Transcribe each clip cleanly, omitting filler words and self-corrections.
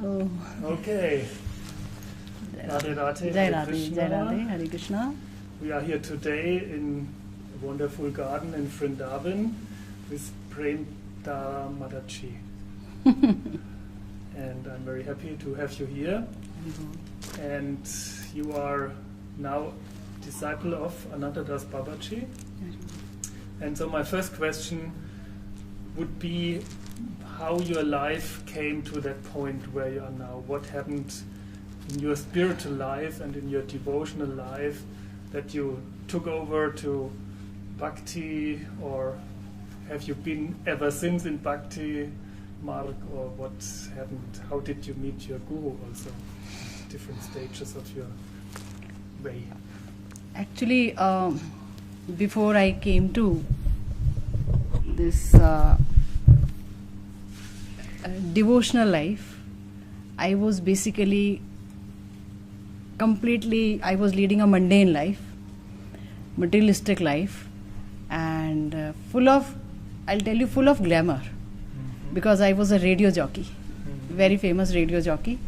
Oh. Okay. Radhe Radhe, Jai Hare Radhe, Krishna. Jai Radhe, Hare Krishna. We are here today in a wonderful garden in Vrindavan with Premda Mataji. And I'm very happy to have you here. And you are now disciple of Ananta Das Babaji. And so my first question would be how your life came to that point where you are now. What happened in your spiritual life and in your devotional life that you took over to Bhakti, or have you been ever since in Bhakti, Mark, or what happened? How did you meet your guru also? Different stages of your way. Actually, before I came to this devotional life, I was basically I was leading a mundane life, materialistic life, and full of glamour, because I was a radio jockey, very famous radio jockey,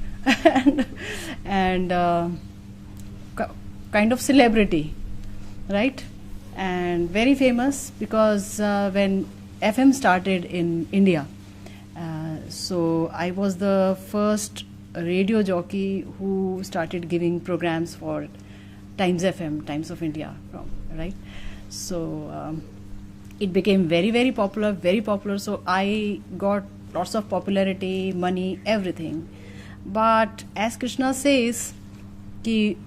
and kind of celebrity, right? And very famous because when FM started in India, so I was the first radio jockey who started giving programs for Times FM, Times of India, right? So it became very, very popular. So I got lots of popularity, money, everything. But as Krishna says, ki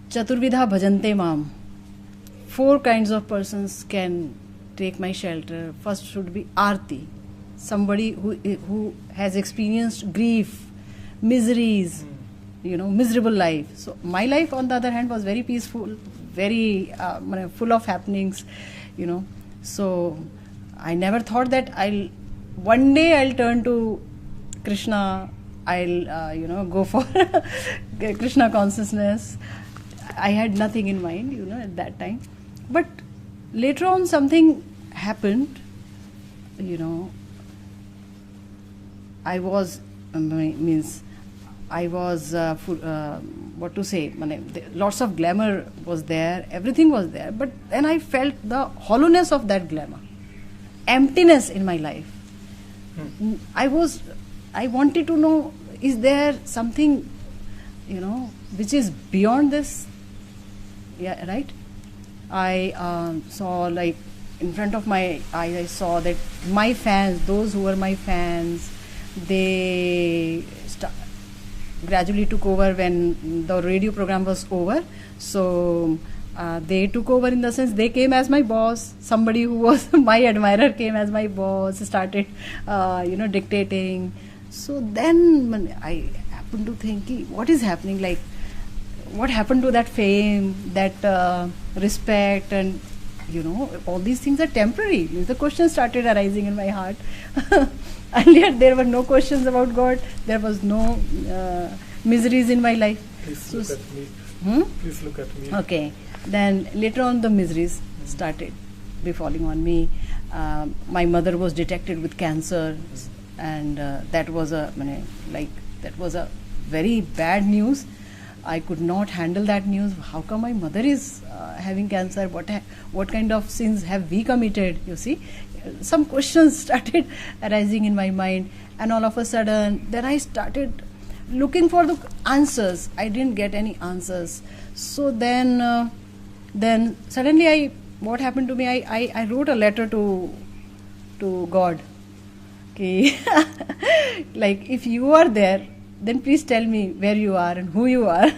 Chaturvidha bhajante mam, 4 kinds of persons can take my shelter. First should be Arti, somebody who has experienced grief, miseries, miserable life. So my life, on the other hand, was very peaceful, very full of happenings, So I never thought that one day I'll turn to Krishna, I'll go for Krishna consciousness. I had nothing in mind, at that time. But later on something happened, I was, what to say, lots of glamour was there, everything was there, but then I felt the hollowness of that glamour, emptiness in my life. I wanted to know, is there something, which is beyond this? Yeah, right? I saw, like, in front of my eyes, I saw that my fans, those who were my fans, they gradually took over when the radio program was over. So they took over in the sense they came as my boss. Somebody who was my admirer came as my boss, started dictating. So then I happened to think, what is happening? Like, what happened to that fame, that respect, and all these things are temporary. The questions started arising in my heart. Earlier there were no questions about God. There was no miseries in my life. Please look at me. Please look at me. Okay. Then later on the miseries started befalling on me. My mother was detected with cancer, and that was a very bad news. I could not handle that news. How come my mother is having cancer? What kind of sins have we committed? You see, some questions started arising in my mind, and all of a sudden, then I started looking for the answers. I didn't get any answers. So then suddenly, what happened to me? I wrote a letter to God. Okay, like, if you are there, then please tell me where you are and who you are.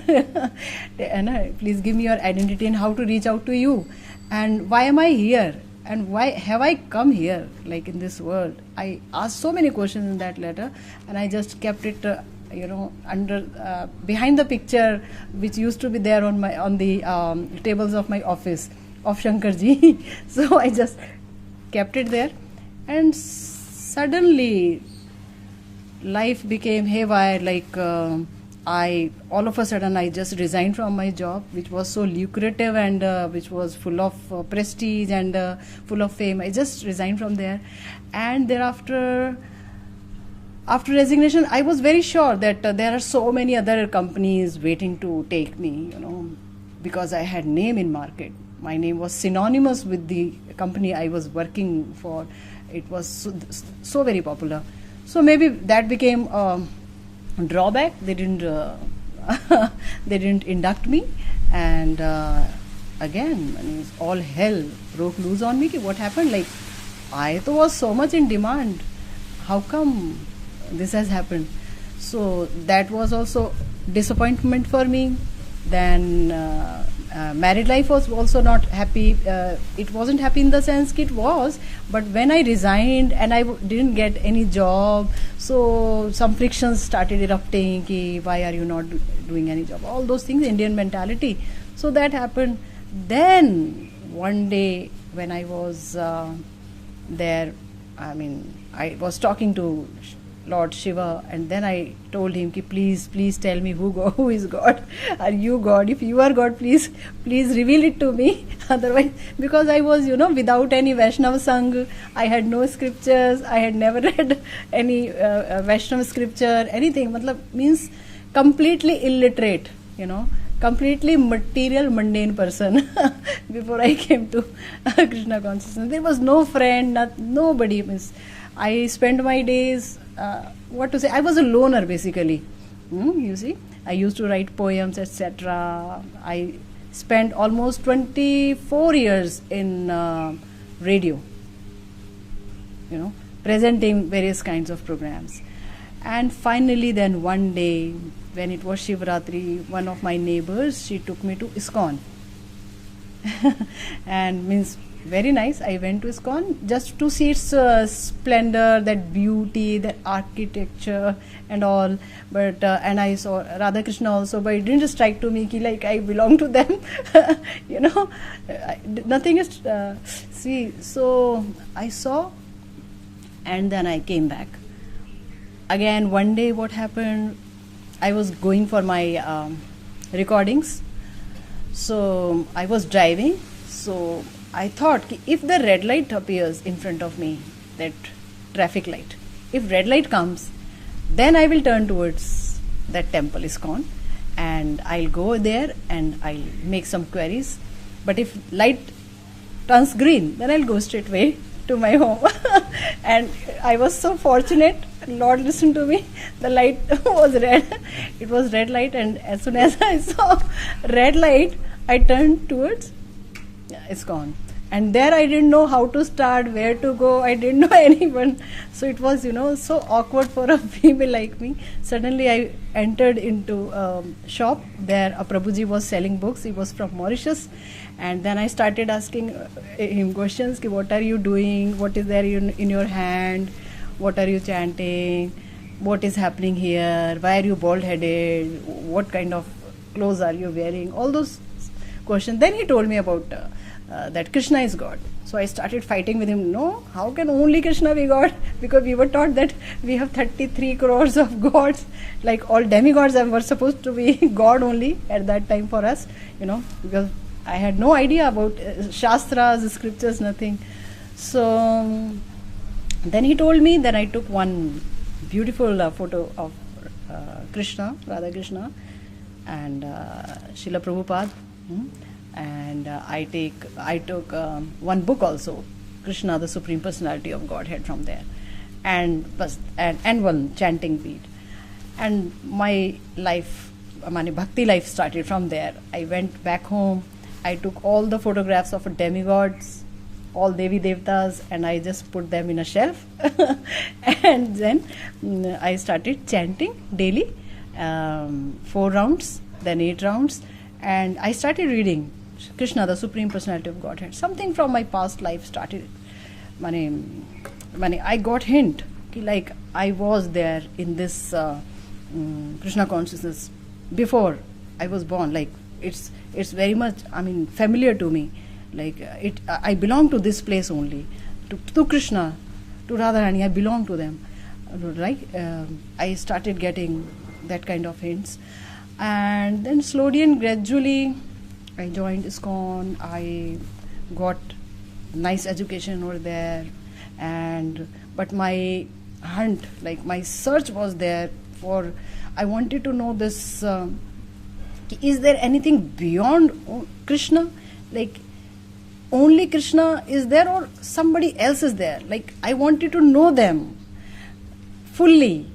And please give me your identity and how to reach out to you. And why am I here? And why have I come here, like, in this world? I asked so many questions in that letter, and I just kept it, under behind the picture which used to be there on the tables of my office of Shankarji. So I just kept it there, and suddenly life became haywire. Like, all of a sudden I just resigned from my job, which was so lucrative and which was full of prestige and full of fame. I just resigned from there, and thereafter after resignation, I was very sure that there are so many other companies waiting to take me, because I had name in market. My name was synonymous with the company I was working for. It was so very popular. So maybe that became a drawback. They didn't they didn't induct me, and again, I mean, all hell broke loose on me. What happened? Like, I was so much in demand. How come this has happened? So that was also disappointment for me. Then married life was also not happy. It wasn't happy in the sense it was, but when I resigned and I didn't get any job, so some frictions started erupting. Ki, why are you not doing any job? All those things, Indian mentality. So that happened. Then one day when I was there, I mean, I was talking to Lord Shiva, and then I told him, ki, please tell me who is God. Are you God? If you are God, please reveal it to me. Otherwise, because I was, without any Vaishnava Sangh, I had no scriptures, I had never read any Vaishnava scripture, anything. Means completely illiterate, completely material, mundane person before I came to Krishna consciousness. There was no friend, nobody. Means I spent my days, I was a loner basically. You see, I used to write poems, etc. I spent almost 24 years in radio, presenting various kinds of programs. And finally, then one day, when it was Shivratri, one of my neighbors, she took me to ISKCON. And means very nice. I went to ISKCON just to see its splendor, that beauty, that architecture and all. But and I saw Radha Krishna also, but it didn't strike to me like I belong to them. Nothing is see. So I saw, and then I came back. Again, one day what happened, I was going for my recordings. So I was driving. So I thought, if the red light appears in front of me, that traffic light, if red light comes, then I will turn towards that temple ISKCON, and I'll go there and I'll make some queries. But if light turns green, then I'll go straight away to my home. And I was so fortunate. Lord listened to me. The light was red. It was red light, and as soon as I saw red light, I turned towards ISKCON. And there I didn't know how to start, where to go. I didn't know anyone. So it was, so awkward for a female like me. Suddenly I entered into a shop. There a Prabhuji was selling books. He was from Mauritius. And then I started asking him questions. Ki, what are you doing? What is there in your hand? What are you chanting? What is happening here? Why are you bald-headed? What kind of clothes are you wearing? All those questions. Then he told me about that Krishna is God. So I started fighting with him. No, how can only Krishna be God? Because we were taught that we have 33 crores of gods. Like all demigods were supposed to be God only at that time for us. Because I had no idea about Shastras, scriptures, nothing. So then he told me. Then I took one beautiful photo of Krishna, Radha Krishna, and Srila Prabhupada. And I took one book also, Krishna, the Supreme Personality of Godhead, from there, and one chanting bead. And my life, my bhakti life started from there. I went back home. I took all the photographs of demigods, all Devi Devtas, and I just put them in a shelf. And then I started chanting daily, 4 rounds, then 8 rounds, and I started reading Krishna, the Supreme Personality of Godhead. Something from my past life started. I got hint, like I was there in this Krishna consciousness before I was born. Like it's very much, familiar to me. Like I belong to this place only, to Krishna, to Radharani. I belong to them, right? I started getting that kind of hints, and then slowly and gradually, I joined ISKCON. I got nice education over there, but my hunt, like my search was there for, I wanted to know this, is there anything beyond Krishna? Like, only Krishna is there or somebody else is there? Like, I wanted to know them fully.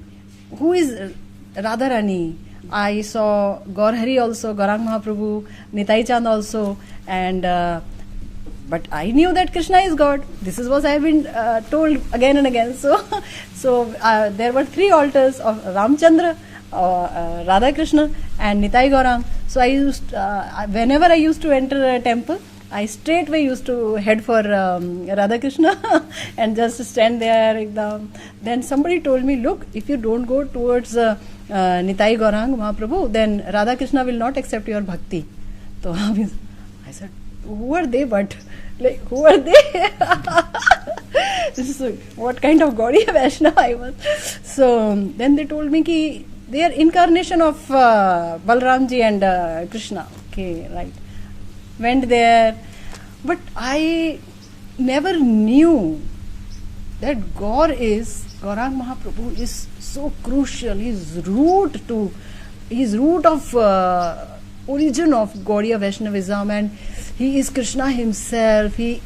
Who is Radharani? I saw Gaur Hari also, Gaurang Mahaprabhu, Nitai Chand also, and but I knew that Krishna is God. This is what I have been told again and again. So there were 3 altars of Ramchandra, Radha Krishna, and Nitai Gaurang. So I used, whenever I used to enter a temple, I straightway used to head for Radha Krishna and just stand there. Then somebody told me, look, if you don't go towards Nitai Gaurang Mahaprabhu, then Radha Krishna will not accept your bhakti. So I said, who are they? But like, who are they? This is what kind of Gaudiya Vaishnava I was. So then they told me ki they are incarnation of Balramji and Krishna. Okay, right. Went there, but I never knew that Gaurang Mahaprabhu is so crucial. His root of origin of Gaudiya Vaishnavism, and he is Krishna himself. He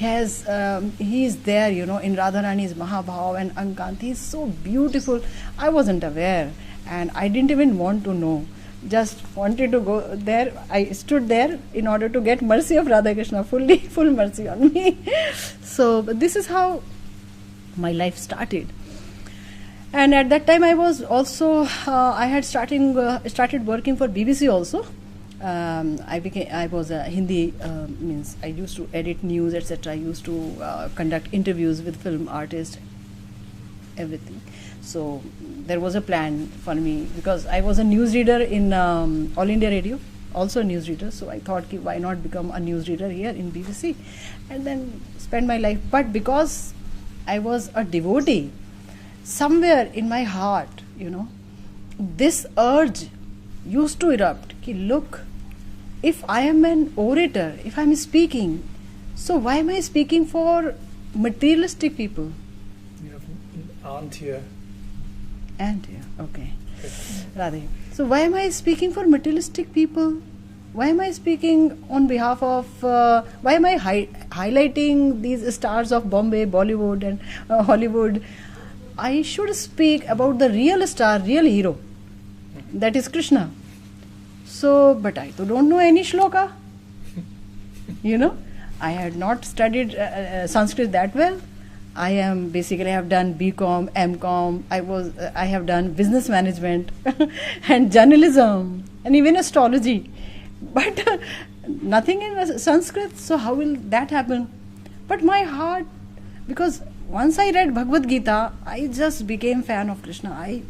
is there, in Radharani's Mahabhav and Ankant. He is so beautiful. I wasn't aware, and I didn't even want to know. Just wanted to go there. I stood there in order to get mercy of Radha Krishna, full mercy on me. So this is how my life started. And at that time I was also, I had started working for BBC also. I was a Hindi, means I used to edit news, etc. I used to conduct interviews with film artists, everything. So there was a plan for me, because I was a newsreader in All India Radio, also a newsreader. So I thought, why not become a newsreader here in BBC and then spend my life. But because I was a devotee, somewhere in my heart, this urge used to erupt. Look, if I am an orator, if I am speaking, so why am I speaking for materialistic people? You have an aunt here. And okay, Radhe. So why am I speaking for materialistic people? Why am I speaking on behalf of? Why am I highlighting these stars of Bombay, Bollywood, and Hollywood? I should speak about the real star, real hero, that is Krishna. So, but I don't know any shloka. I had not studied Sanskrit that well. I have done BCom, MCom. I have done business management and journalism and even astrology, but nothing in Sanskrit. So how will that happen? But my heart, because once I read Bhagavad Gita, I just became fan of Krishna.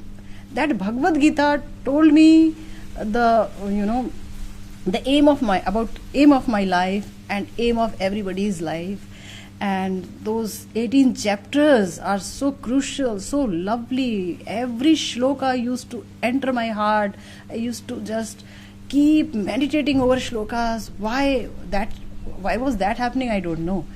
That Bhagavad Gita told me the aim of my life and aim of everybody's life. And those 18 chapters are so crucial, so lovely. Every shloka used to enter my heart. I used to just keep meditating over shlokas. Why was that happening? I don't know.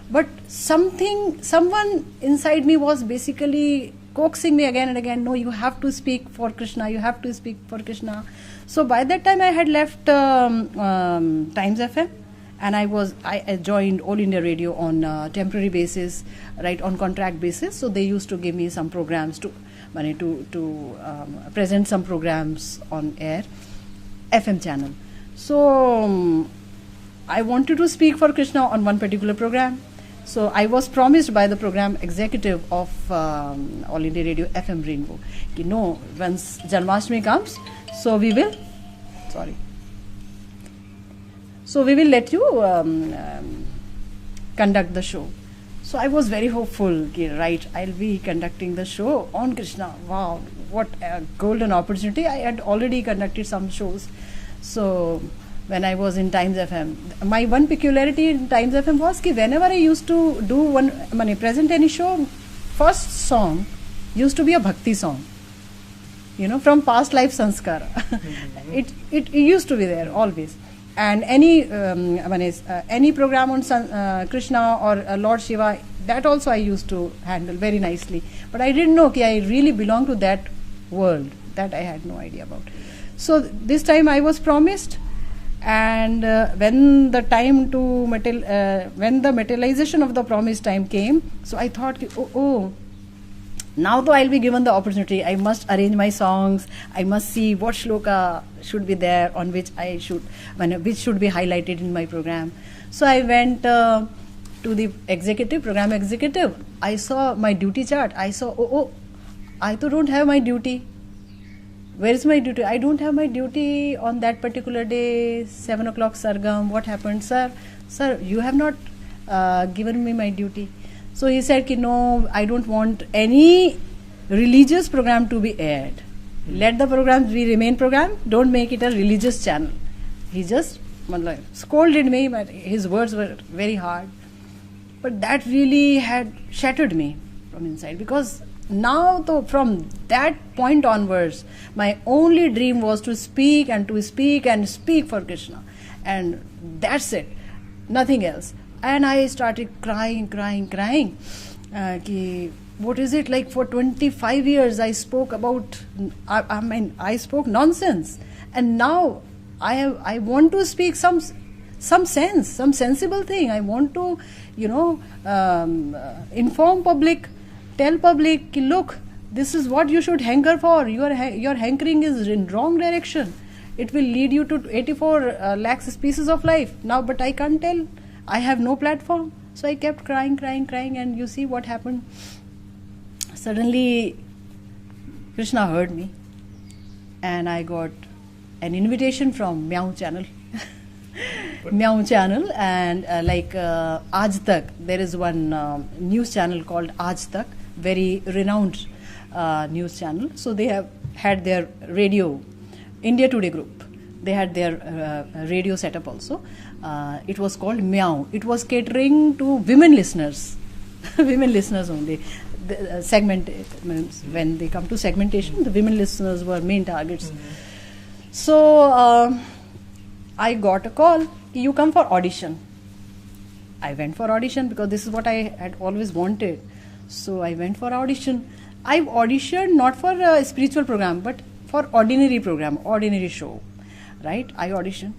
But someone inside me was basically coaxing me again and again. No, you have to speak for Krishna. You have to speak for Krishna. So by that time I had left Times FM. And I joined All India Radio on temporary basis, right, on contract basis. So they used to give me some programs to present some programs on air, FM channel. So I wanted to speak for Krishna on one particular program. So I was promised by the program executive of All India Radio FM Rainbow, once Janmashtami comes, so we will let you conduct the show. So I was very hopeful, right, I'll be conducting the show on Krishna. Wow, what a golden opportunity. I had already conducted some shows. So when I was in Times FM, my one peculiarity in Times FM was that whenever I used to present any show, first song used to be a bhakti song, from past life sanskara. It used to be there always. And any program on Krishna or Lord Shiva, that also I used to handle very nicely. But I didn't know I really belong to that world. That I had no idea about. So this time I was promised, and when the time to when the materialization of the promised time came, so I thought, now though I'll be given the opportunity, I must arrange my songs, I must see what shloka should be there, on which which should be highlighted in my program. So I went to the program executive. I saw my duty chart. I saw, I too don't have my duty. Where is my duty? I don't have my duty on that particular day, 7 o'clock Sargam. What happened, sir? Sir, you have not given me my duty. So he said, no, I don't want any religious program to be aired. Let the programs be remain program. Don't make it a religious channel. He just scolded me, but his words were very hard. But that really had shattered me from inside, because now, though, from that point onwards, my only dream was to speak and to speak and speak for Krishna, and that's it, nothing else. And I started crying. What is it, like for 25 years I spoke about, I spoke nonsense, and now I want to speak some sense, some sensible thing. I want to, inform public. Tell public, look, this is what you should hanker for. Your hankering is in wrong direction. It will lead you to 84 lakhs species of life. Now, but I can't tell. I have no platform. So I kept crying, and you see what happened. Suddenly, Krishna heard me, and I got an invitation from Meow Channel. Meow Channel, and Aaj Tak. There is one news channel called Aaj Tak, very renowned news channel. So they have had their radio, India Today group. They had their radio setup also. It was called Meow. It was catering to women listeners, women listeners only. The segment, when they come to segmentation, the women listeners were main targets. So I got a call, you come for audition. I went for audition because this is what I had always wanted. So I went for audition. I auditioned not for a spiritual program, but for ordinary program, ordinary show, right? I auditioned.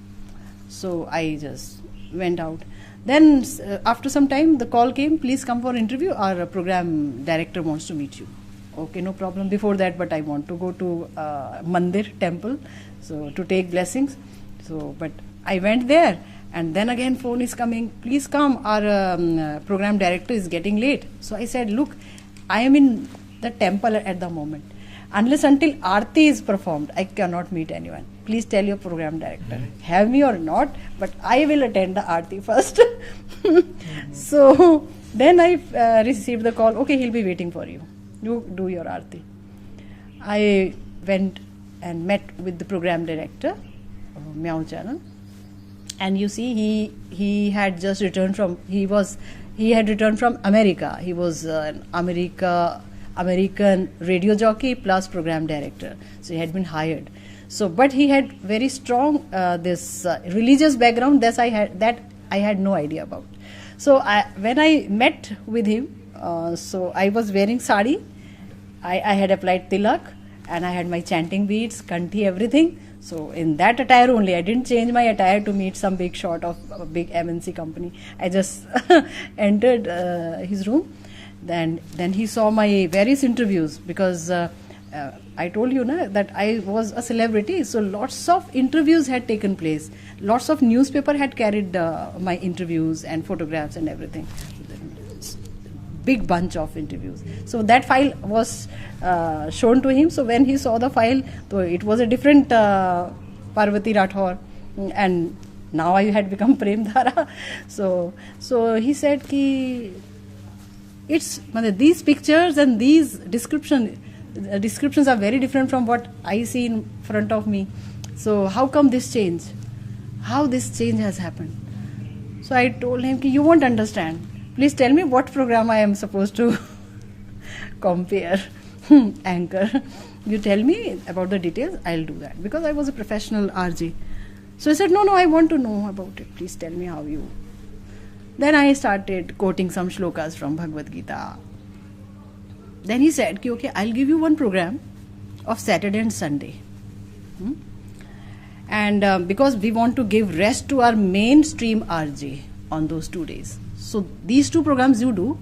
So I just went out. Then after some time, the call came, please come for interview. Our program director wants to meet you. Okay, no problem. Before that, but I want to go to Mandir temple, so to take blessings. So, but I went there, and then again phone is coming, please come, our program director is getting late. So I said, look, I am in the temple at the moment. Unless until Aarti is performed, I cannot meet anyone. Please tell your program director, have me or not, but I will attend the Aarti first. So then I received the call, okay, he'll be waiting for you. You do your Aarti. I went and met with the program director, Meow Channel, and you see he had just returned from America. He was an American radio jockey plus program director, so he had been hired. So, but he had very strong this religious background that I had no idea about. So when I met with him, so I was wearing sari, I had applied tilak, and I had my chanting beads, kanthi, everything. So in that attire only, I didn't change my attire to meet some big shot of a big MNC company. I just entered his room. Then he saw my various interviews, because I told you that I was a celebrity. So lots of interviews had taken place. Lots of newspaper had carried my interviews and photographs and everything. Big bunch of interviews. So that file was shown to him. So when he saw the file, so it was a different Parvati Rathore, and now I had become Prem Dhara. So he said ki these pictures and these descriptions are very different from what I see in front of me. So how come this change? How this change has happened? So I told him ki you won't understand. Please tell me what program I am supposed to compare, anchor. You tell me about the details, I'll do that. Because I was a professional RJ. So I said, no, I want to know about it. Please tell me how you. Then I started quoting some shlokas from Bhagavad Gita. Then he said, okay, I'll give you one program of Saturday and Sunday. And because we want to give rest to our mainstream RJ on those 2 days. So these 2 programs you do,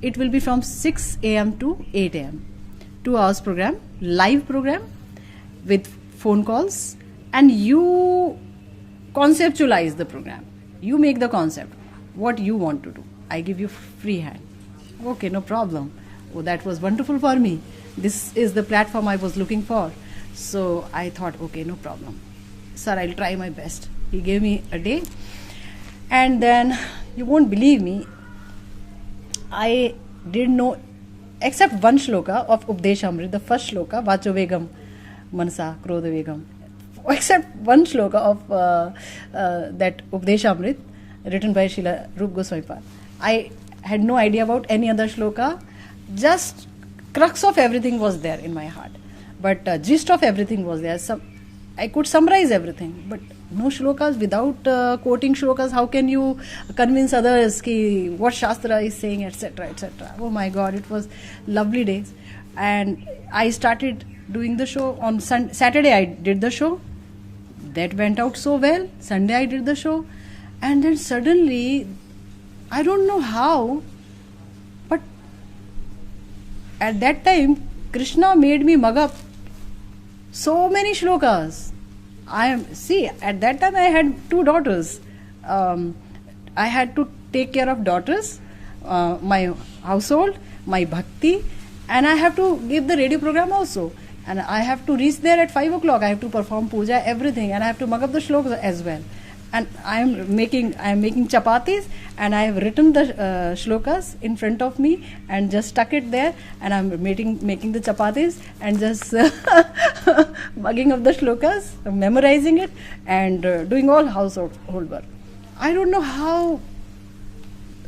it will be from 6 a.m. to 8 a.m. 2 hours program, live program with phone calls, and you conceptualize the program. You make the concept, what you want to do. I give you free hand. Okay, no problem. Oh, that was wonderful for me. This is the platform I was looking for. So I thought, okay, no problem. Sir, I'll try my best. He gave me a day. And then, you won't believe me, I didn't know except one shloka of Updeshamrit, the first shloka, Vacho Vegam, Manasa, Krodha Vegam. Except one shloka of that Updeshamrit, written by Srila Rup Goswami Pad. I had no idea about any other shloka. Just crux of everything was there in my heart. But gist of everything was there. I could summarize everything. But no shlokas. Without quoting shlokas, how can you convince others ki what Shastra is saying, etc., etc. Oh my God, it was lovely days. And I started doing the show. On Saturday I did the show. That went out so well. Sunday I did the show. And then suddenly, I don't know how, but at that time, Krishna made me mug up so many shlokas. At that time I had 2 daughters. I had to take care of daughters, my household, my bhakti, and I have to give the radio program also. And I have to reach there at 5 o'clock. I have to perform puja, everything, and I have to mug up the shlokas as well. And I am making chapatis, and I have written the shlokas in front of me and just stuck it there, and I am making the chapatis and just mugging up the shlokas, memorizing it, and doing all household work. I don't know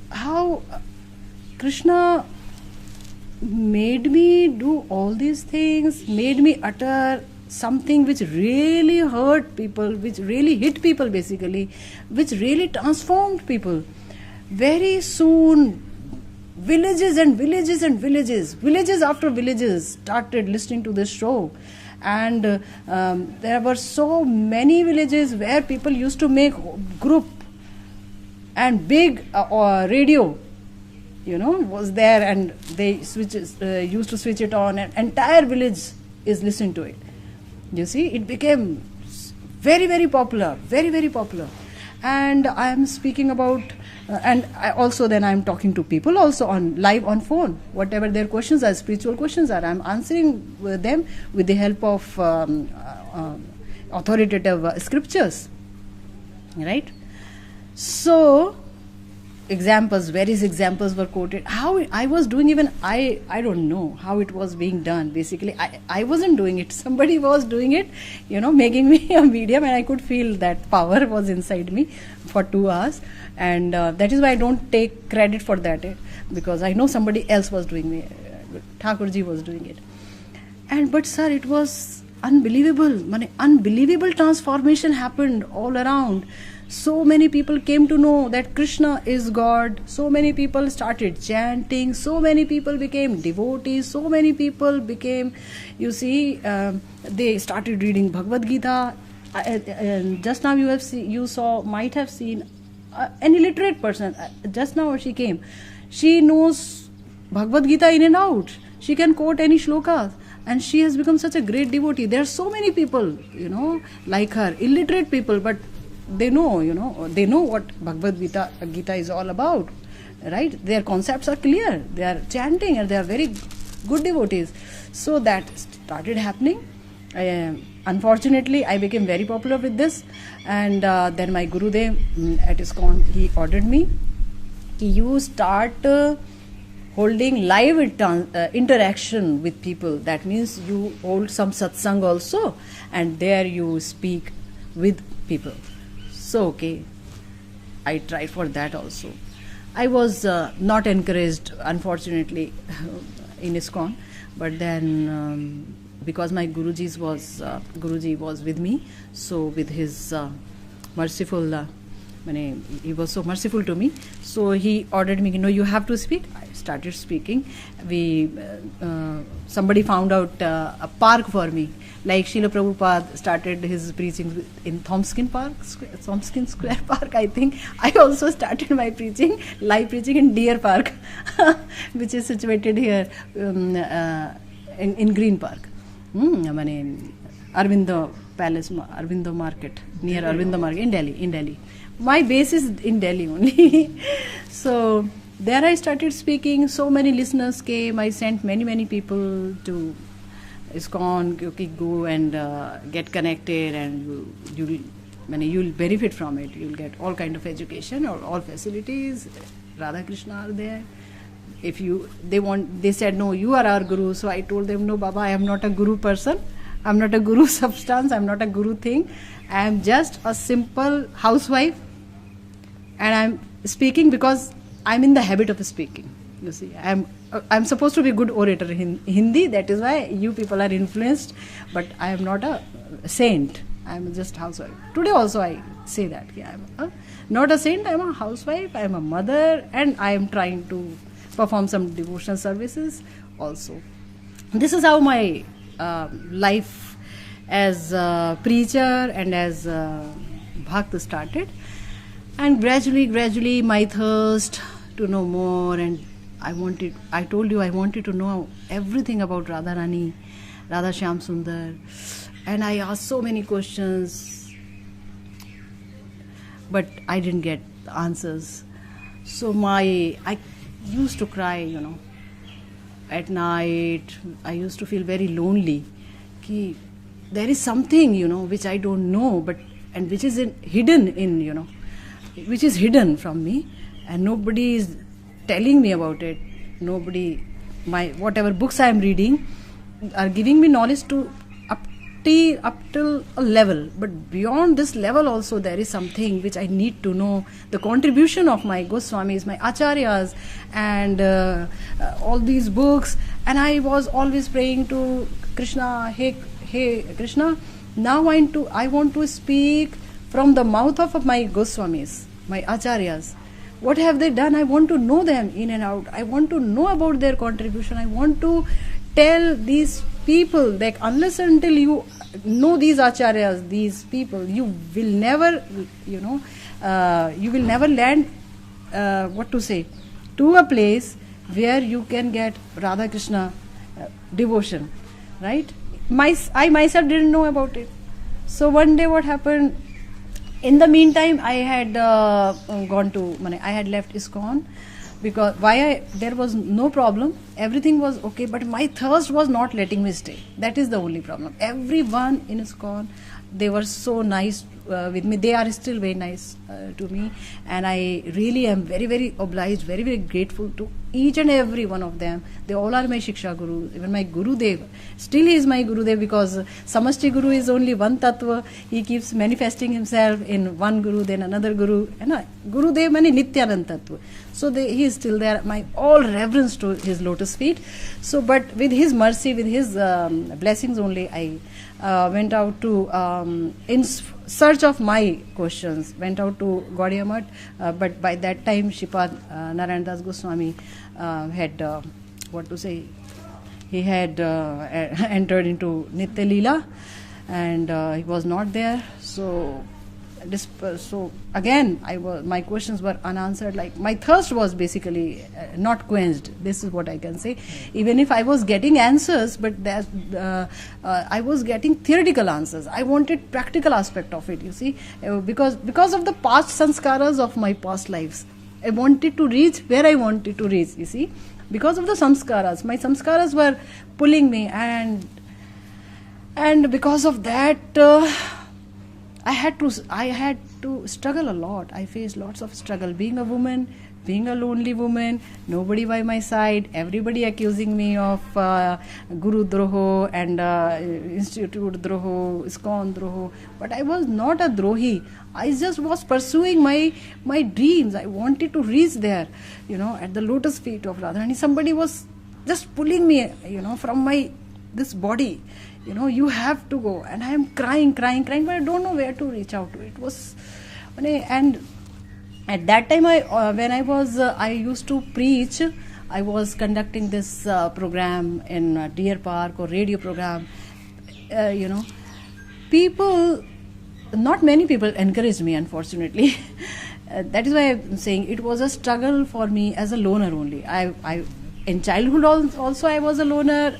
how Krishna made me do all these things, made me utter something which really hurt people, which really hit people basically, which really transformed people. Very soon, villages and villages and villages, villages after villages started listening to this show. And there were so many villages where people used to make group, and big radio, was there, and they used to switch it on, and entire village is listening to it. You see, it became very, very popular, very, very popular. And I am speaking about, and I am talking to people also live on phone. Whatever their questions are, spiritual questions are, I am answering them with the help of authoritative scriptures. Right? So, various examples were quoted. How I was doing, even I don't know how it was being done. Basically, I wasn't doing it. Somebody was doing it, making me a medium, and I could feel that power was inside me for 2 hours. And that is why I don't take credit for that, because I know somebody else was doing it. Thakurji was doing it. But sir, it was unbelievable. Unbelievable transformation happened all around. So many people came to know that Krishna is God. So many people started chanting. So many people became devotees. So many people became, they started reading Bhagavad Gita. Just now might have seen an illiterate person. Just now she came. She knows Bhagavad Gita in and out. She can quote any shlokas. And she has become such a great devotee. There are so many people, like her, illiterate people, but they know, they know what Bhagavad Gita is all about, right? Their concepts are clear. They are chanting, and they are very good devotees. So that started happening. Unfortunately, I became very popular with this, and then my Gurudev at ISKCON, he ordered me, you start holding live interaction with people. That means you hold some satsang also, and there you speak with people. So, okay, I tried for that also. I was not encouraged, unfortunately, in ISKCON, but then because my Guruji was with me, so with his merciful he was so merciful to me. So he ordered me, you have to speak. I started speaking. Somebody found out a park for me. Like Srila Prabhupada started his preaching in Thompson Square Park, I think. I also started my live preaching in Deer Park, which is situated here in Green Park. Arvindo Palace, Arvindo Market, near Arvindo Market, in Delhi. My base is in Delhi only. So there I started speaking. So many listeners came. I sent many people to ISKCON, go and get connected, and you'll benefit from it. You'll get all kind of education or all facilities. Radha Krishna are there. If they said, no, you are our guru. So I told them, no, Baba, I am not a guru person. I'm not a guru substance. I'm not a guru thing. I am just a simple housewife, and I'm speaking because I'm in the habit of speaking. You see, I'm supposed to be a good orator in Hindi. That is why you people are influenced. But I am not a saint. I'm just housewife. Today also I say that. I'm not a saint. I'm a housewife. I'm a mother, and I am trying to perform some devotional services also. This is how my life as a preacher and as a bhakt started. And gradually my thirst to know more, and I told you I wanted to know everything about Radharani, Radha Shyam Sundar, and I asked so many questions, but I didn't get the answers. So I used to cry, at night. I used to feel very lonely. There is something, which I don't know, and which is hidden which is hidden from me, and nobody is telling me about it. Whatever books I am reading are giving me knowledge up till a level, but beyond this level also there is something which I need to know. The contribution of my Goswamis, my Acharyas, and all these books. And I was always praying to Krishna, hey Krishna, now I want to speak from the mouth of my Goswamis, my Acharyas. What have they done? I want to know them in and out. I want to know about their contribution. I want to tell these people that unless until you know these Acharyas, these people, you will never, you will never land, to a place where you can get Radha Krishna devotion, right? I myself didn't know about it. So one day what happened, in the meantime, I had I had left ISKCON, because there was no problem, everything was okay, but my thirst was not letting me stay. That is the only problem. Everyone in ISKCON, they were so nice with me. They are still very nice to me, and I really am very, very obliged, very, very grateful to each and every one of them. They all are my Shiksha Guru. Even my Gurudev, still he is my Gurudev, because Samashti Guru is only one Tattva. He keeps manifesting himself in one Guru, then another Guru. Gurudev mani Nityanand Tattva. So he is still there. My all reverence to his lotus feet. So, but with his mercy, with his blessings only, I went out to, in search of my questions, went out to Gaudiya Math, but by that time Shripad Narayan Das Goswami had, he had entered into Nitya Leela, and he was not there. So again, my questions were unanswered. Like, my thirst was basically not quenched. This is what I can say. Even if I was getting answers, but I was getting theoretical answers. I wanted practical aspect of it. You see, because of the past sanskaras of my past lives, I wanted to reach where I wanted to reach. You see, because of the samskaras, my samskaras were pulling me, and because of that. I had to struggle a lot. I faced lots of struggle. Being a woman, being a lonely woman, nobody by my side, everybody accusing me of Guru Droho and Institute Droho, ISKCON Droho. But I was not a Drohi. I just was pursuing my dreams. I wanted to reach there, at the lotus feet of Radharani. Somebody was just pulling me, from this body. You have to go, and I am crying, but I don't know where to reach out to. It was, and At that time, when I used to preach. I was conducting this program in Deer Park or radio program. People, not many people encouraged me, unfortunately. That is why I'm saying it was a struggle for me as a loner only. I in childhood also I was a loner.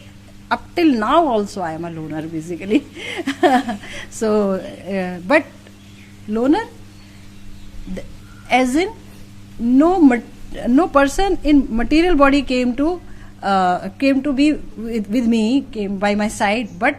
Up till now also I am a loner basically. So, but loner, as in no person in material body came to be with me, came by my side, but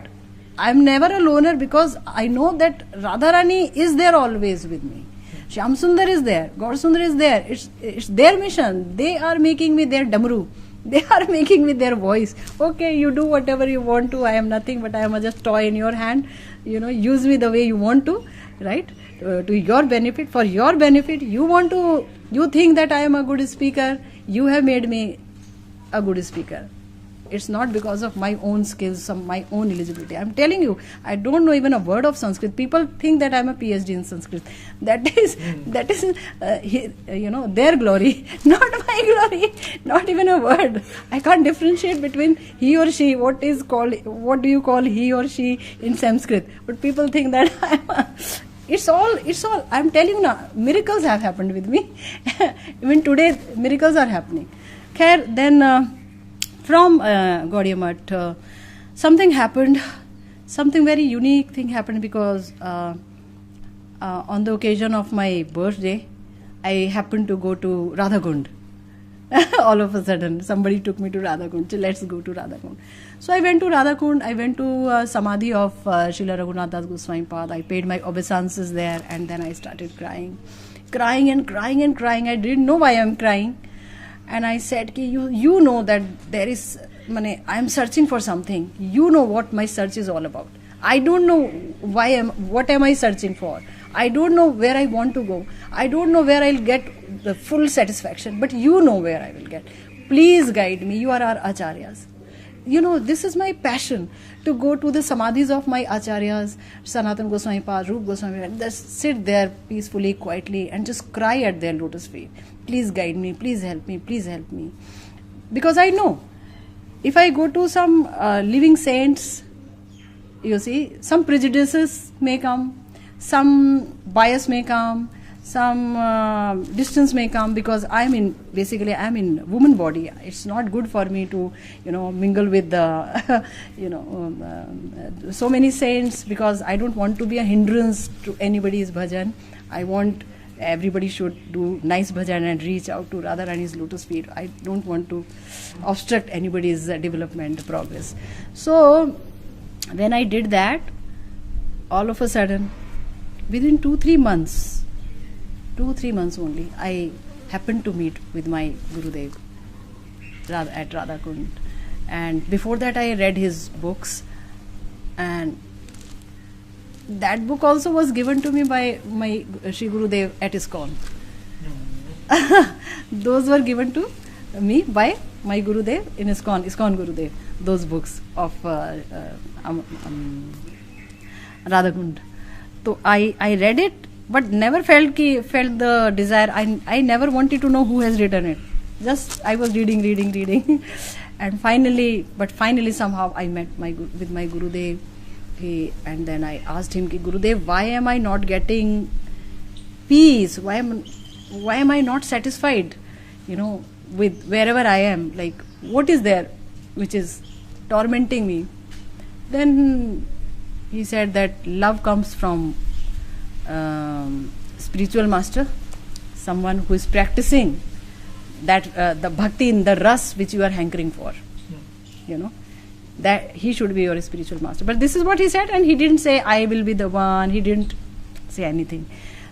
I'm never a loner because I know that Radharani is there always with me. Shyam Sundar is there, Gaur Sundar is there. It's their mission. They are making me their damru. They are making me their voice. Okay, you do whatever you want to. I am nothing, but I am just toy in your hand. Use me the way you want to, right? To your benefit, for your benefit. You think that I am a good speaker. You have made me a good speaker. It's not because of my own skills, my own eligibility. I'm telling you, I don't know even a word of Sanskrit. People think that I'm a PhD in Sanskrit. That is their glory, not my glory. Not even a word. I can't differentiate between he or she. What do you call he or she in Sanskrit? But people think that it's all. I'm telling you now, miracles have happened with me. Even today, miracles are happening. Khair, then. From Gaudiya Math, something happened, something very unique thing happened because on the occasion of my birthday, I happened to go to Radhakund. All of a sudden, somebody took me to Radhakund. So let's go to Radhakund. So I went to Radhakund. I went to Samadhi of Srila Raghunath Das Goswami Pad. I paid my obeisances there, and then I started crying. I didn't know why I'm crying. And I said, you know that there is, I am searching for something. You know what my search is all about. I don't know what am I searching for. I don't know where I want to go. I don't know where I'll get the full satisfaction. But you know where I will get. Please guide me. You are our acharyas. This is my passion, to go to the samadhis of my acharyas, Sanatana Goswami Pad, Rup Goswami, and just sit there peacefully, quietly, and just cry at their lotus feet. Please guide me, please help me, please help me. Because I know, if I go to some living saints, some prejudices may come, some bias may come, some distance may come, because I'm in woman body. It's not good for me to mingle with the so many saints, because I don't want to be a hindrance to anybody's bhajan. I want everybody should do nice bhajan and reach out to Radharani's lotus feet. I don't want to obstruct anybody's development progress. So when I did that, all of a sudden, within 2-3 months only, I happened to meet with my Gurudev at Radhakund. And before that, I read his books. And that book also was given to me by my Sri Gurudev at ISKCON. Those were given to me by my Gurudev in ISKCON Gurudev. Those books of Radhakund. So I read it, but never felt the desire. I never wanted to know who has written it. Just I was reading. And finally somehow I met with my Gurudev. And then I asked him, Gurudev, why am I not getting peace? Why am I not satisfied? With wherever I am. Like, what is there which is tormenting me? Then he said that love comes from spiritual master, someone who is practicing that the bhakti in the ras which you are hankering for. That he should be your spiritual master. But this is what he said, and he didn't say I will be the one. He didn't say anything.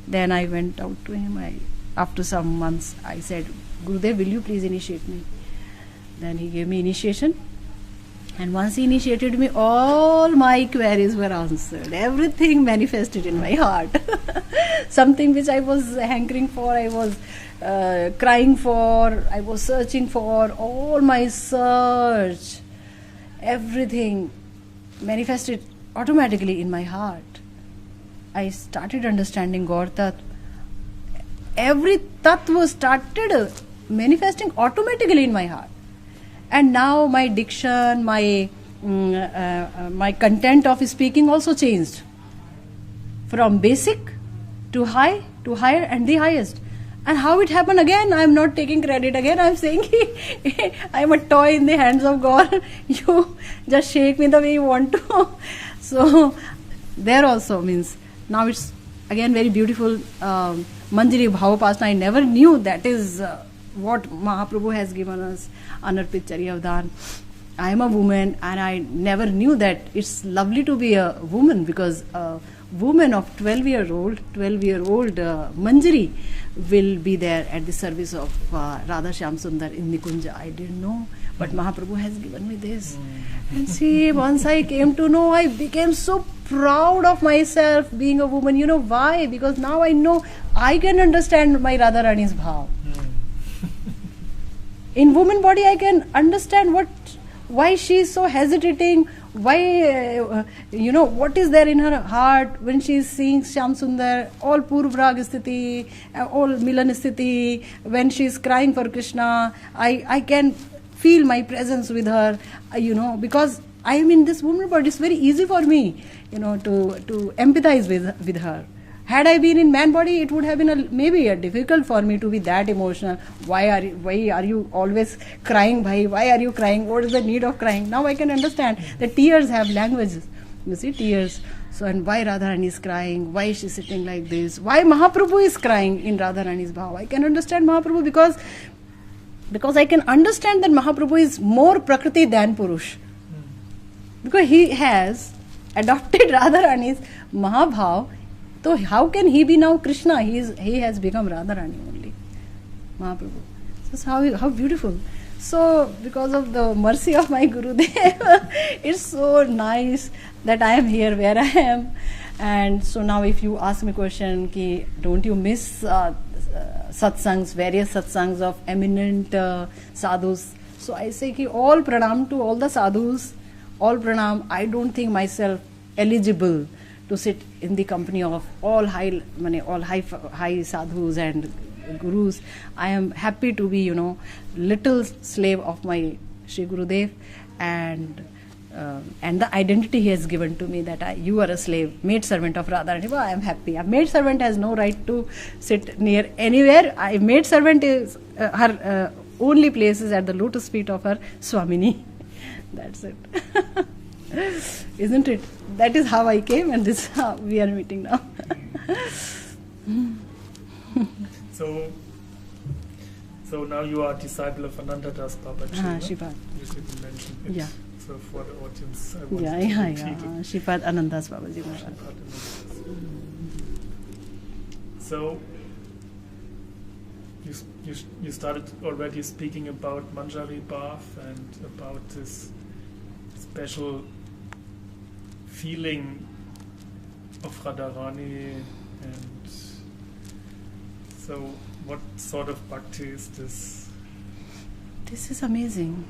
Then I went out to him. After some months, I said, Gurudev, will you please initiate me? Then he gave me initiation. And once he initiated me, all my queries were answered. Everything manifested in my heart. Something which I was hankering for, I was crying for, I was searching for, all my search, everything manifested automatically in my heart. I started understanding Gaur Tattva. every tattva started manifesting automatically in my heart. And now my diction, my content of speaking also changed from basic to high to higher and the highest. And how it happened again, I am not taking credit again. I am saying I am a toy in the hands of God. You just shake me the way you want to. So there also means now it's again very beautiful. Manjari Bhavapasana, I never knew that is what Mahaprabhu has given us. Anarpit Charyavdan. I am a woman and I never knew that it's lovely to be a woman, because a woman of 12-year-old Manjari will be there at the service of Radha Shyam Sundar in Nikunja. I didn't know, but Mahaprabhu has given me this. And see, once I came to know, I became so proud of myself being a woman. You know why? Because now I know I can understand my Radharani's bhav. In woman body, I can understand why she is so hesitating, why, what is there in her heart when she is seeing Shyam Sundar, all Purvrag Sthiti, all Milan Sthiti, when she is crying for Krishna. I can feel my presence with her, because I am in this woman body. It's very easy for me, to empathize with her. Had I been in man body, it would have been maybe difficult for me to be that emotional. Why are you always crying, bhai? Why are you crying? What is the need of crying? Now I can understand that tears have languages. You see, tears. So, and why Radharani is crying? Why is she sitting like this? Why Mahaprabhu is crying in Radharani's bhav? I can understand Mahaprabhu because I can understand that Mahaprabhu is more Prakriti than Purush. Because he has adopted Radharani's Mahabhav. So how can he be now Krishna? He has become Radharani only, Mahaprabhu. So how beautiful. So because of the mercy of my Gurudev, it's so nice that I am here where I am. And so now if you ask me a question, ki, don't you miss satsangs, various satsangs of eminent sadhus? So I say ki all pranam to all the sadhus, all pranam. I don't think myself eligible to sit in the company of all high sadhus and gurus. I am happy to be, little slave of my Shri Gurudev, and the identity he has given to me that you are a slave, maid servant of Radharani. I am happy. A maid servant has no right to sit near anywhere. Maid servant is her only place is at the lotus feet of her Swamini. That's it. Isn't it? That is how I came, and this is how we are meeting now. So now you are a disciple of Ananta Das Babaji. Shripad. You should mention it. Yeah. So for the audience, I want to repeat it. Shripad Ananta Das Babaji. So you started already speaking about Manjari Bhav and about this special feeling of Radharani, and so what sort of bhakti is this? This is amazing.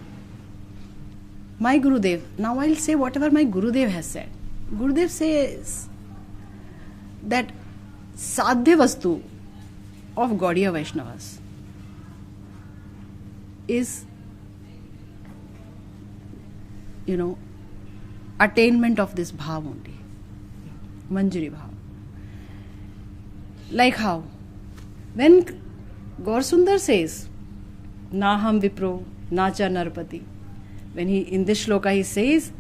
My Gurudev, now I'll say whatever my Gurudev has said. Gurudev says that sadhya vastu of Gaudiya Vaishnavas is, attainment of this bhav only, Manjari bhav. Like how? When Gaur Sundar says, Naham Vipro, Nacha Narpati, when in this shloka he says,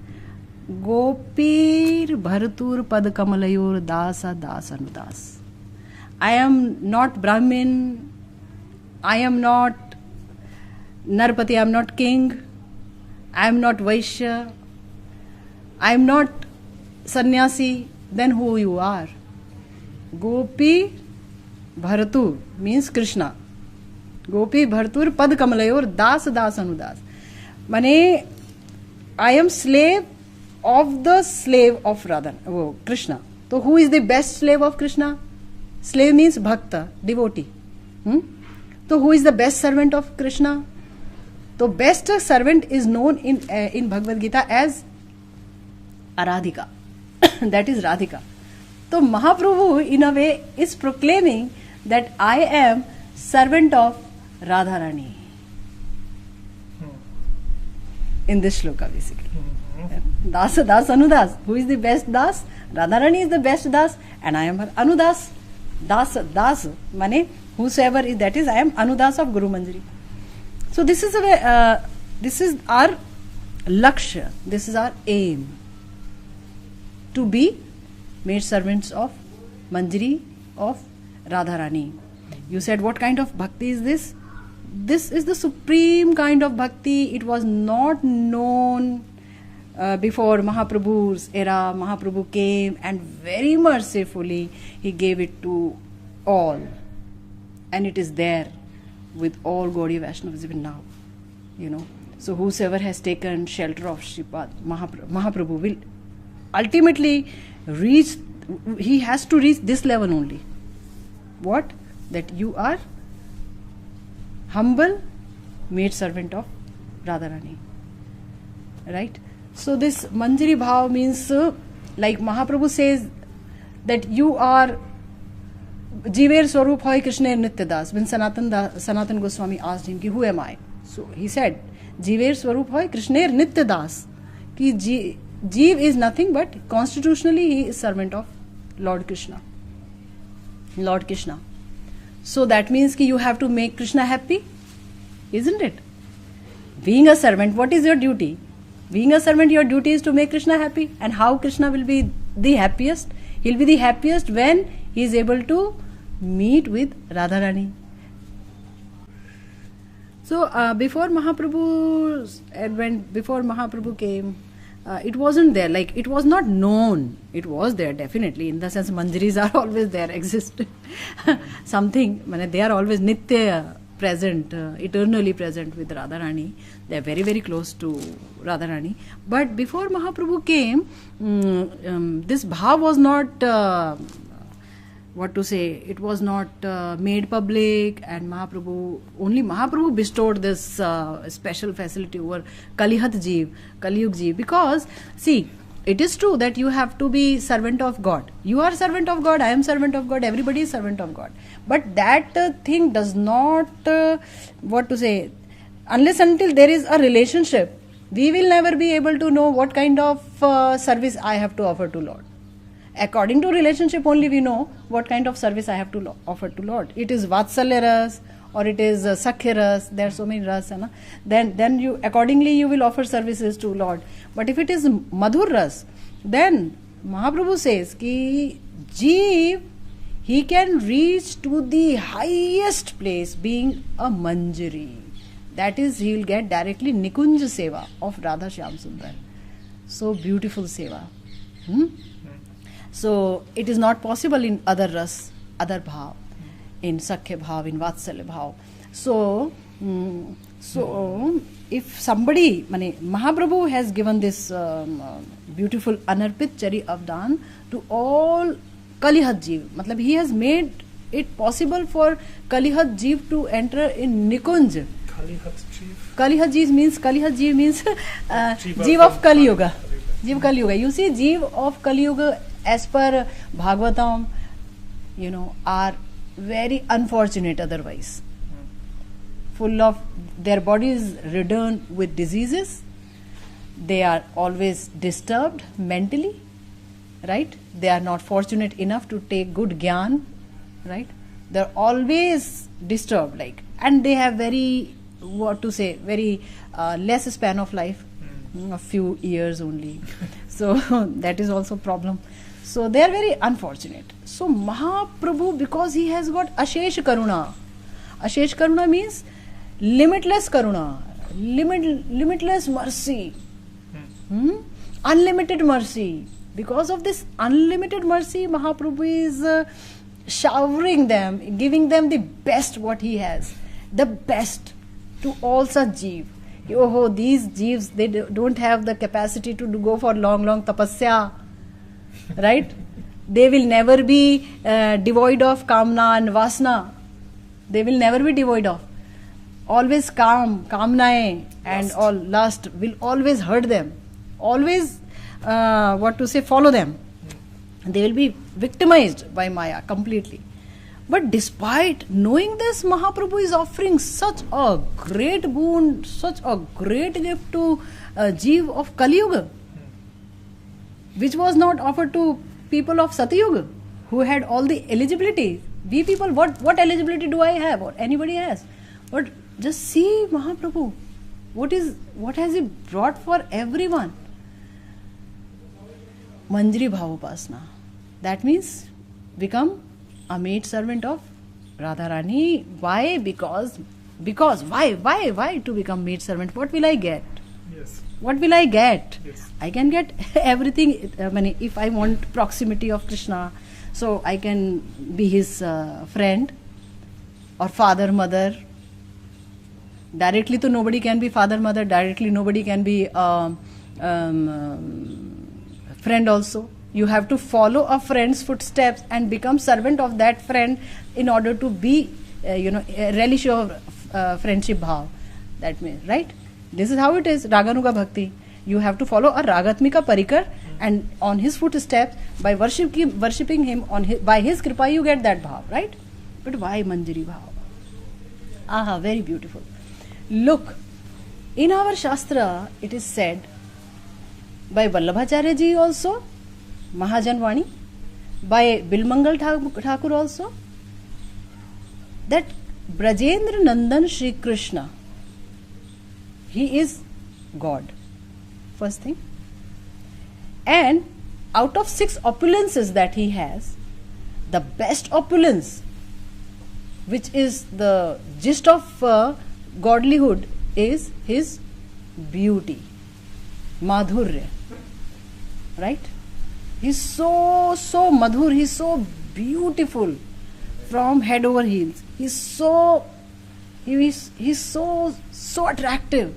Gopir Bharatur Pad Kamalayor Dasa Das Anudas. I am not Brahmin, I am not Narpati, I am not king, I am not Vaishya, I am not sannyasi. Then who you are? Gopi Bharatur means Krishna. Gopi Bharatur Pad Kamalayor Das Das Anudas. Mane, I am slave of the slave of Radha, Krishna. So who is the best slave of Krishna? Slave means bhakta, devotee. So who is the best servant of Krishna? The best servant is known in Bhagavad Gita as Aradhika. That is Radhika. So Mahaprabhu in a way is proclaiming that I am servant of Radharani. In this shloka, basically. Dasa, Das, Anudas. Who is the best Das? Radharani is the best Das, and I am her Anudas. Das, mane, whosoever is, that is, I am Anudas of Guru Manjari. So this is our lakshya, this is our aim, to be made servants of Manjari, of Radharani. You said, what kind of bhakti is this? This is the supreme kind of bhakti. It was not known before Mahaprabhu's era. Mahaprabhu came and very mercifully he gave it to all, and it is there with all Gaudiya Vaishnavas even now, So whosoever has taken shelter of Shripad, Mahaprabhu will ultimately reach, he has to reach this level only. What? That you are humble, made servant of Radharani. Right? So this Manjari Bhav means, like Mahaprabhu says, that you are Jiver Swarup Hoy Krishna Nityadas. When Sanatan Goswami asked him, who am I? So he said, Jiver Swarup Hoy Krishna Nityadas. Jeev is nothing but constitutionally he is servant of Lord Krishna. So that means you have to make Krishna happy, isn't it? Being a servant, what is your duty? Being a servant, your duty is to make Krishna happy. And how Krishna will be the happiest? He'll be the happiest when he is able to meet with Radharani. So before Mahaprabhu's advent, before Mahaprabhu came, it wasn't there, like it was not known. It was there definitely, in the sense Manjaris are always there, exist. Something, they are always Nitya present, eternally present with Radharani. They are very, very close to Radharani. But before Mahaprabhu came, this bhav was not, it was not made public, and only Mahaprabhu bestowed this special facility over Kaliyug Jeev, because see, it is true that you have to be servant of God. You are servant of God, I am servant of God, everybody is servant of God. But that thing does not, unless until there is a relationship, we will never be able to know what kind of service I have to offer to Lord. According to relationship only we know what kind of service I have to offer to Lord. It is Vatsalya Ras or it is Sakhya Ras. There are so many Ras. Then you accordingly you will offer services to Lord. But if it is Madhur Ras, then Mahaprabhu says ki Jeev, he can reach to the highest place being a Manjari. That is, he will get directly Nikunj Seva of Radha Shyam Sundar. So beautiful Seva. So it is not possible in other ras, other bhav, in Sakhya bhav, in Vatsalya bhav. So if somebody, Mahaprabhu has given this beautiful Anarpit Chari Avdan to all Kaliyug Jeev. He has made it possible for Kaliyug Jeev to enter in Nikunj. Kaliyug Jeev means Jeev of Kali Yuga. Jeev Kali Yuga. You see, Jeev of Kali Yuga, as per Bhagavatam, are very unfortunate otherwise. Full of, their bodies ridden with diseases. They are always disturbed mentally, right? They are not fortunate enough to take good gyan, right? They are always disturbed, and they have very less span of life, a few years only. So that is also a problem. So they are very unfortunate. So Mahaprabhu, because he has got Ashesh Karuna. Ashesh Karuna means limitless Karuna, limitless mercy, unlimited mercy. Because of this unlimited mercy, Mahaprabhu is showering them, giving them the best what he has, the best to all such jeev. These jeevs, they don't have the capacity to go for long tapasya. Right? They will never be devoid of kamna and vasna. They will never be devoid of. Always kamnae and all lust will always hurt them. Always, follow them. They will be victimized by Maya completely. But despite knowing this, Mahaprabhu is offering such a great boon, such a great gift to Jeev of Kali Yuga, which was not offered to people of Satyuga, who had all the eligibility. We people, what eligibility do I have or anybody has? But just see Mahaprabhu, what has he brought for everyone? Manjari Bhavopasna. That means become a maid servant of Radharani. Why? Because why to become maid servant? What will I get? Yes. What will I get? Yes. I can get everything. If I want proximity of Krishna, so I can be his friend or father, mother. Directly to nobody can be father, mother. Directly nobody can be friend also. You have to follow a friend's footsteps and become servant of that friend in order to be, relish your friendship bhav. That means, right? This is how it is, Raganuga Bhakti. You have to follow a Ragatmika Parikar, and on his footsteps, by worshipping him, by his kripa, you get that bhav, right? But why Manjari bhav? Aha, very beautiful. Look, in our Shastra, it is said by Vallabhacharya ji also, Mahajan Vani, by Bilmangal Thakur also, that Brajendra Nandan Shri Krishna, he is God, first thing. And out of 6 opulences that he has, the best opulence, which is the gist of godlyhood, is his beauty, madhurya, right? He's so madhur, he's so beautiful from head over heels. He's so attractive.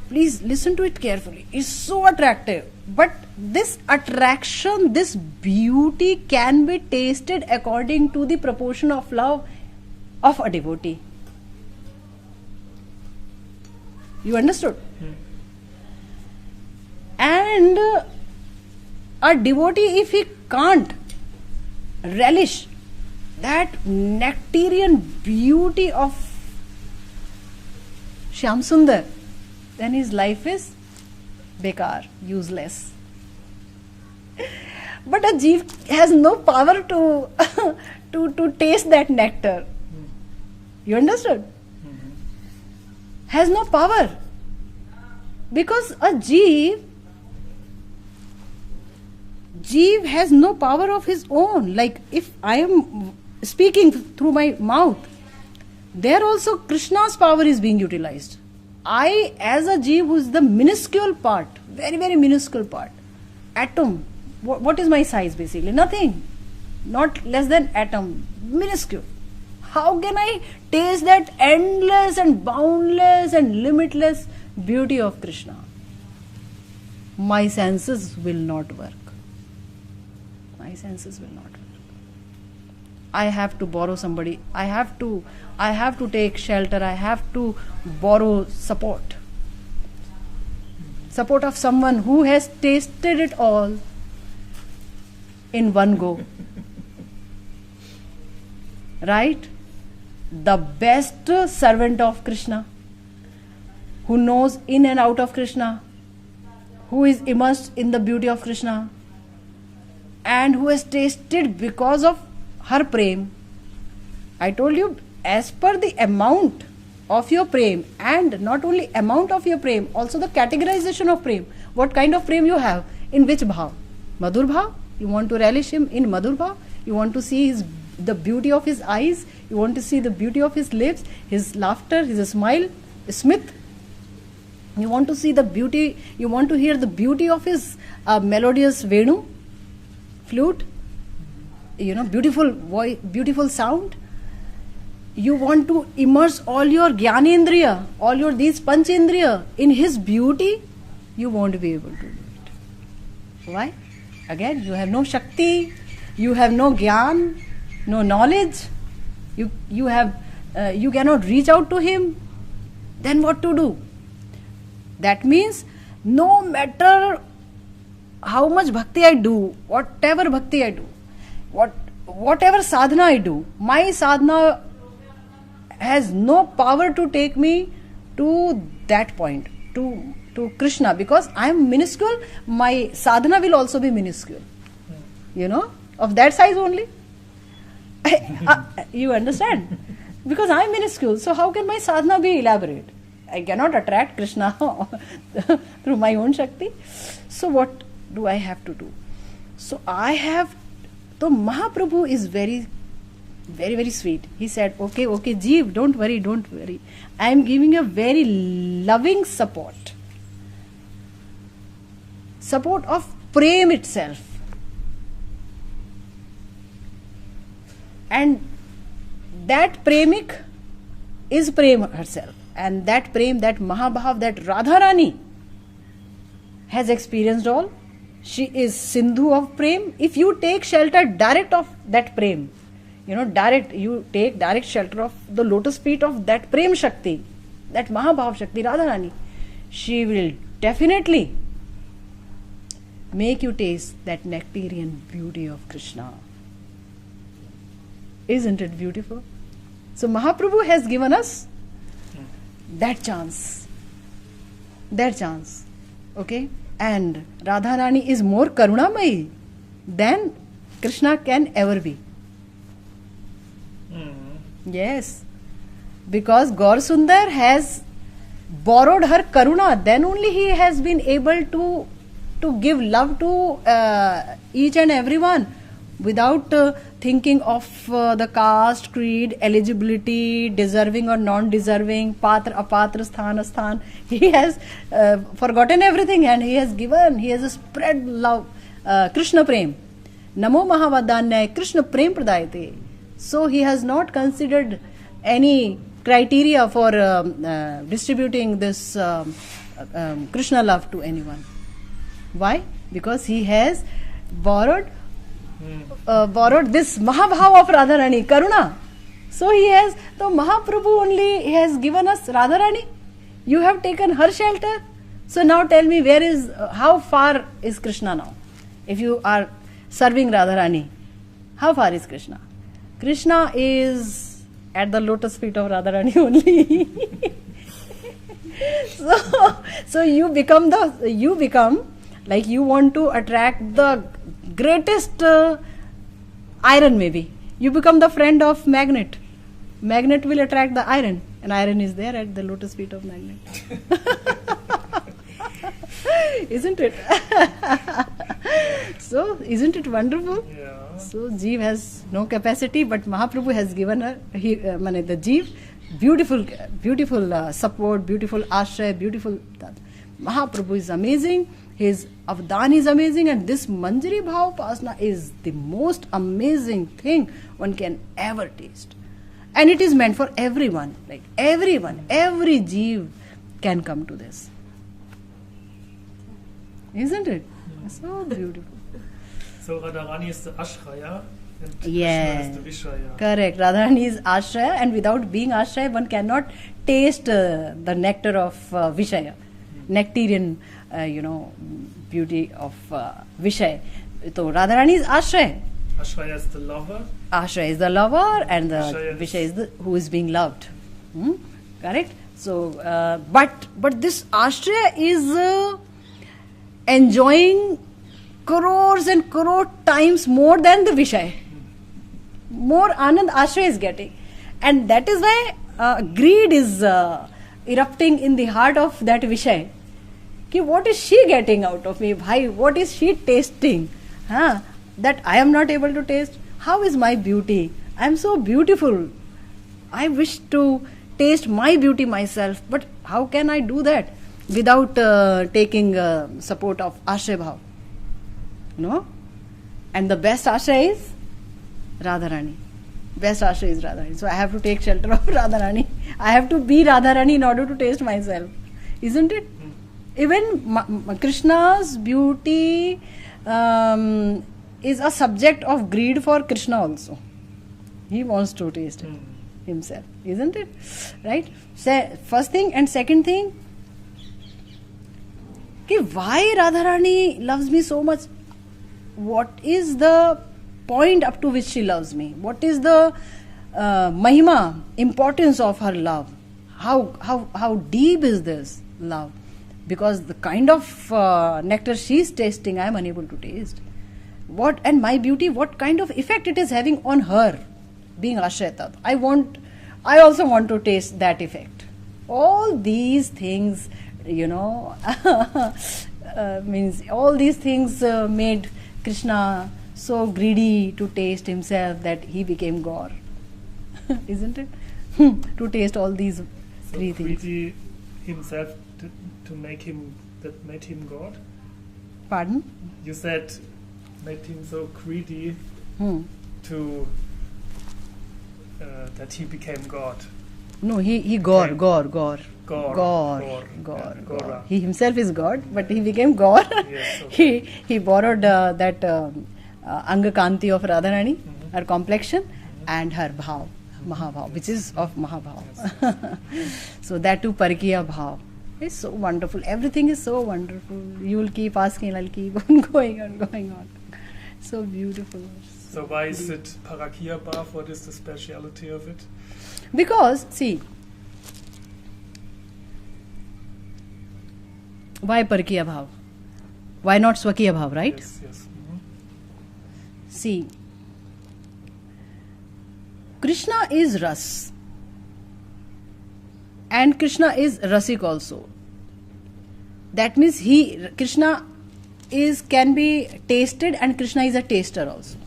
Please listen to it carefully. It's so attractive. But this attraction, this beauty can be tasted according to the proportion of love of a devotee. You understood? And a devotee, if he can't relish that nectarian beauty of Shyam Sundar, then his life is bekar, useless. But a jeev has no power to taste that nectar. You understood? Has no power. Because a jeev has no power of his own. Like if I am speaking through my mouth, there also Krishna's power is being utilized. I, as a jeev, who is the minuscule part, very, very minuscule part, atom, what is my size basically? Nothing. Not less than atom, minuscule. How can I taste that endless and boundless and limitless beauty of Krishna? My senses will not work. My senses will not work. I have to borrow somebody. I have to take shelter. I have to borrow support. Support of someone who has tasted it all in one go. Right? The best servant of Krishna, who knows in and out of Krishna, who is immersed in the beauty of Krishna, and who has tasted because of her prem. I told you, as per the amount of your prem, and not only amount of your prem, also the categorization of prem. What kind of prem you have, in which bhav? Madhur bhav, you want to relish him in madhur bhav, you want to see the beauty of his eyes, you want to see the beauty of his lips, his laughter, his smile, smith. You want to see the beauty, you want to hear the beauty of his melodious venu, flute, beautiful voice, beautiful sound. You want to immerse all your Gyanendriya, all your these Panchendriya in his beauty, you won't be able to do it. Why? Again, you have no Shakti, you have no Gyan, no knowledge, you cannot reach out to him. Then what to do? That means no matter how much bhakti I do, whatever bhakti I do, whatever sadhana I do, my sadhana has no power to take me to that point, to Krishna, because I am minuscule. My sadhana will also be minuscule, of that size only. You understand? Because I am minuscule, so how can my sadhana be elaborate? I cannot attract Krishna through my own Shakti. So what do I have to do? So so Mahaprabhu is very, very, very sweet. He said, okay, Jeev, don't worry. I am giving a very loving support of prem itself. And that premik is prem herself. And that prem, that Mahabhav, that Radharani has experienced all. She is Sindhu of prem. If you take shelter direct of that prem, you take direct shelter of the lotus feet of that prem Shakti, that Mahabhav Shakti, Radharani, she will definitely make you taste that nectarian beauty of Krishna. Isn't it beautiful? So Mahaprabhu has given us that chance. Okay? And Radharani is more Karunamayi than Krishna can ever be. Yes. Because Gaur Sundar has borrowed her Karuna, then only he has been able to give love to each and everyone without thinking of the caste, creed, eligibility, deserving or non-deserving, patra, apatra, sthana. He has forgotten everything and he has spread love, Krishna Prem. Namo Mahavadanyaya Krishna Prem Pradayate. So he has not considered any criteria for distributing this Krishna love to anyone. Why? Because he has borrowed this Mahabhav of Radharani, Karuna. So Mahaprabhu only has given us Radharani. You have taken her shelter. So now tell me, how far is Krishna now? If you are serving Radharani, how far is Krishna? Krishna is at the lotus feet of Radharani only. So you become like you want to attract the greatest iron, maybe. You become the friend of magnet. Magnet will attract the iron, and iron is there at the lotus feet of magnet. Isn't it? So, isn't it wonderful? Yeah. So, Jeev has no capacity, but Mahaprabhu has given her, the Jeev, beautiful support, beautiful ashray, beautiful. Mahaprabhu is amazing. His avdan is amazing, and this Manjari Bhav Upasana is the most amazing thing one can ever taste. And it is meant for everyone, like everyone, every Jeev can come to this. Isn't it? So beautiful. So Radharani is the Ashraya and Yeah. Krishna is the Vishraya. Correct. Radharani is Ashraya, and without being Ashraya, one cannot taste the nectar of Vishaya, nectarian, beauty of Vishaya. So Radharani is Ashraya. Ashraya is the lover. Ashraya is the lover, and the Vishaya Vishaya is the who is being loved. Correct. So, but this Ashraya is enjoying crores and crore times more than the Vishaya. More Anand Ashraya is getting, and that is why greed is erupting in the heart of that Vishaya. Ki what is she getting out of me? Bhai, what is she tasting? That I am not able to taste. How is my beauty? I am so beautiful. I wish to taste my beauty myself, but how can I do that without taking support of Ashraya Bhav? No? And the best Ashraya is Radharani. Best Ashraya is Radharani. So I have to take shelter of Radharani. I have to be Radharani in order to taste myself. Isn't it? Even Krishna's beauty is a subject of greed for Krishna also. He wants to taste it himself. Isn't it? Right? First thing, and second thing, why Radharani loves me so much? What is the point up to which she loves me? What is the mahima, importance of her love? How deep is this love? Because the kind of nectar she is tasting, I am unable to taste. What, and my beauty, what kind of effect it is having on her, being Ashraya Tattva. I also want to taste that effect. All these things, means all these things made Krishna so greedy to taste himself that he became Gaur. Isn't it? To taste all these three things. Greedy himself to make him, that made him God? Pardon? You said made him so greedy to that he became God. No, he Gaur. He himself is God, but he became Gaur. Yes, okay. He borrowed that Anga Kanti of Radharani, her complexion, and her bhav, Mahabhav, which is of Mahabhav. Yes. So that too, Parkiya Bhav. It's so wonderful. Everything is so wonderful. You will keep asking, I'll keep on going on. So beautiful. So why is it Parakiya Bhav? What is the speciality of it? Because, see, why Parkiya Bhav? Why not Swakiya Bhav, right? Yes. See, Krishna is Ras. And Krishna is Rasik also. That means Krishna can be tasted, and Krishna is a taster also.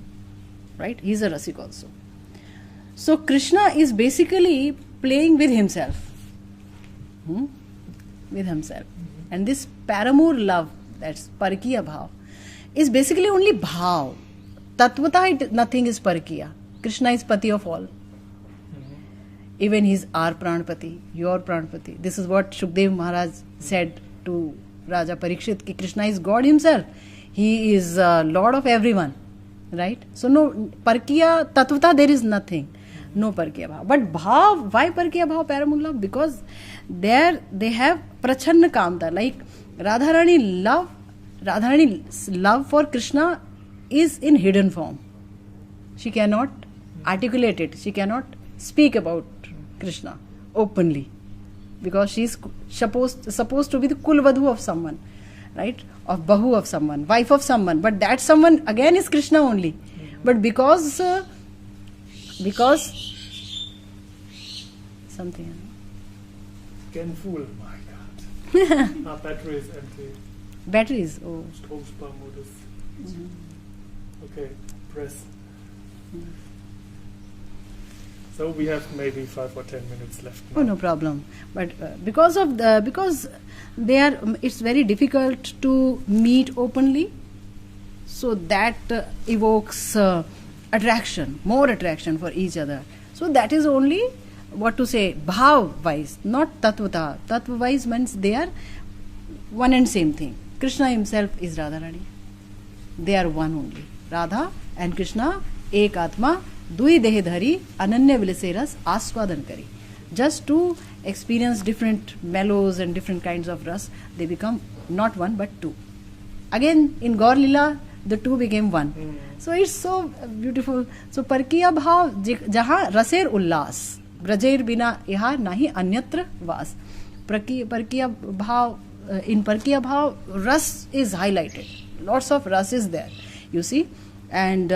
Right? He is a Rasik also. So Krishna is basically playing with himself. With himself. And this paramour love, that's Parkiya Bhav, is basically only Bhav. Tattvata nothing is Parkiya. Krishna is Pati of all. Even he is our Pranpati, your Pranpati. This is what Shukdev Maharaj said to Raja Parikshit, ki Krishna is God himself. He is Lord of everyone. Right? So no Parkiya, Tattvata there is nothing. No Parkiya Bhav. But Bhav, why Parkiya Bhav, paramour love? Because there they have Prachanna Kamta. Like Radharani's love for Krishna is in hidden form. She cannot articulate it. She cannot speak about Krishna openly, because she is supposed to be the Kulvadhu of someone, right? Of Bahu of someone, wife of someone. But that someone again is Krishna only. But because something. Again full. My God. Our battery is empty. Batteries. Oh. Stromsparmodus. Okay. Press. So we have maybe 5 or 10 minutes left now. Oh, no problem. But because it's very difficult to meet openly, so that evokes attraction, more attraction for each other. So that is only what to say, bhav wise, not tattvata. Tattva wise means they are one and same thing. Krishna himself is Radharani. They are one only. Radha and Krishna, ek atma, dui dehe dhari, ananya vilase ras aswadan kari. Just to experience different mellows and different kinds of ras, they become not one but two. Again, in Gaur Lila, the two became one. So it's so beautiful. So Parkiya Bhav, jaha raser ullas, brajer bina yaha nahi anyatra vas. Parkiya Bhav, in Parkiya Bhav, ras is highlighted. Lots of ras is there, you see. And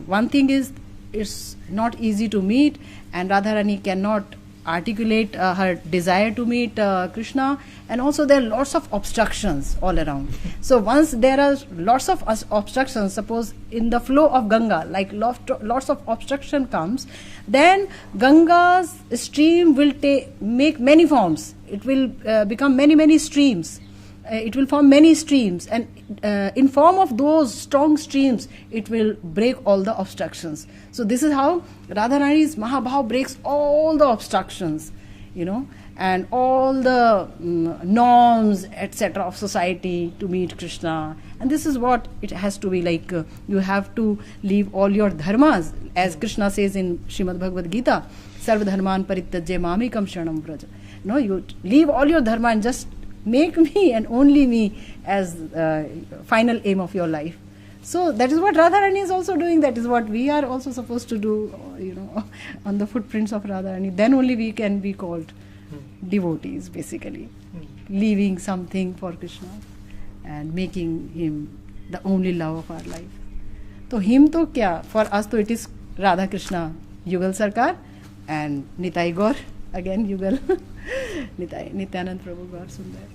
one thing is, it's not easy to meet, and Radharani cannot articulate her desire to meet Krishna, and also there are lots of obstructions all around. So once there are lots of obstructions, suppose in the flow of Ganga, like lots of obstruction comes, then Ganga's stream will make many forms. It will become many streams. It will form many streams, and in form of those strong streams, it will break all the obstructions. So this is how Radharani's Mahabhav breaks all the obstructions, and all the norms, etc. of society to meet Krishna. And this is what it has to be like. You have to leave all your dharmas, as Krishna says in Srimad Bhagavad Gita, Sarva dharman parityajya mamekam sharanam vraja. You leave all your dharma and just make me and only me as final aim of your life. So that is what Radharani is also doing. That is what we are also supposed to do, on the footprints of Radharani. Then only we can be called devotees, basically, leaving something for Krishna and making him the only love of our life. So him to kya? For us to it is Radha Krishna Yugal Sarkar and Nitai Gaur, again Yugal, Nityanand Prabhu Gaur Sundar.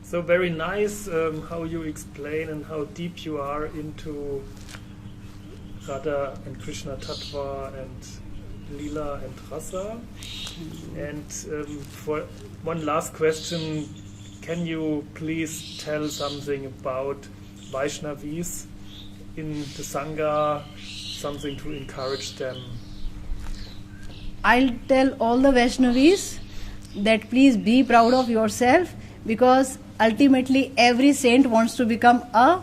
So very nice how you explain and how deep you are into Radha and Krishna Tattva and Lila and Rasa. And for one last question, can you please tell something about Vaishnavis in the Sangha, something to encourage them? I'll tell all the Vaishnavis that please be proud of yourself, because ultimately every saint wants to become a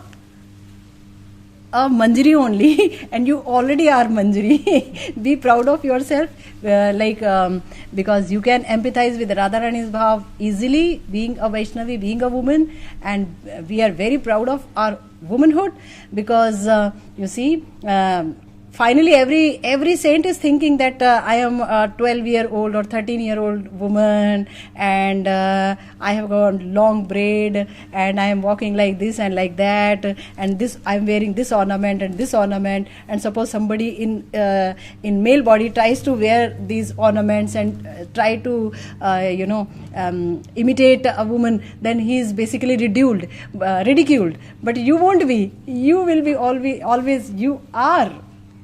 Manjari only, and you already are Manjari. Be proud of yourself, because you can empathize with Radharani's bhav easily, being a Vaishnavi, being a woman, and we are very proud of our womanhood, because you see, finally every saint is thinking that I am a 12-year-old or 13-year-old woman, and I have got long braid, and I am walking like this and like that, and this I am wearing this ornament and this ornament. And suppose somebody in male body tries to wear these ornaments and try to imitate a woman, then he is basically ridiculed. But you won't be. You will be always you are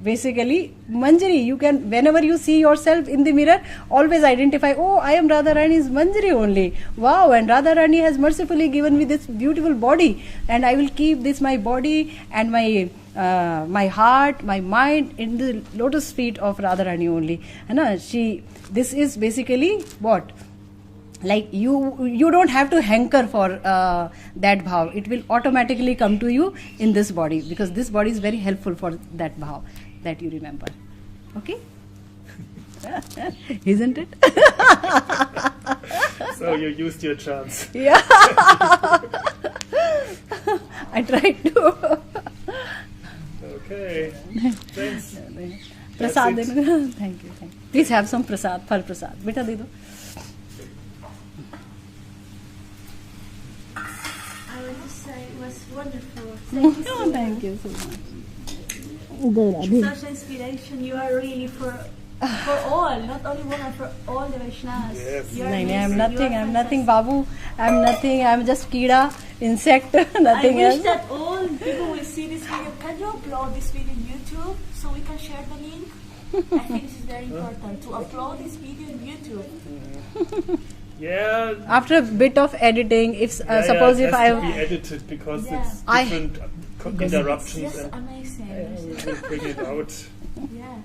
basically Manjari. You can, whenever you see yourself in the mirror, always identify, oh, I am Radharani's Manjari only. Wow, and Radharani has mercifully given me this beautiful body, and I will keep this, my body and my heart, my mind, in the lotus feet of Radharani only. This is basically what? Like you don't have to hanker for that bhav. It will automatically come to you in this body, because this body is very helpful for that bhav that you remember. Okay? Isn't it? So you used your chance. Yeah. I tried to. Okay. Thanks. Prasad. Thank you. Please have some prasad, phal prasad. Beta de do. I want to say it was wonderful. Thank you so much. Thank you so much. Such inspiration. You are really for all, not only women, for all the Vaishnavas. Yes. You are I'm amazing. nothing. You are I'm nothing, fantastic. Babu. I'm nothing. I'm just Kida, insect, nothing I else. wish that all people will see this video. Can you upload this video in YouTube so we can share the link? I think this is very important to upload this video in YouTube. Yeah. After a bit of editing, if suppose it if has to I be edited because Yeah. it's different interruptions, Yes, and amazing. we'll bring it out. Yeah.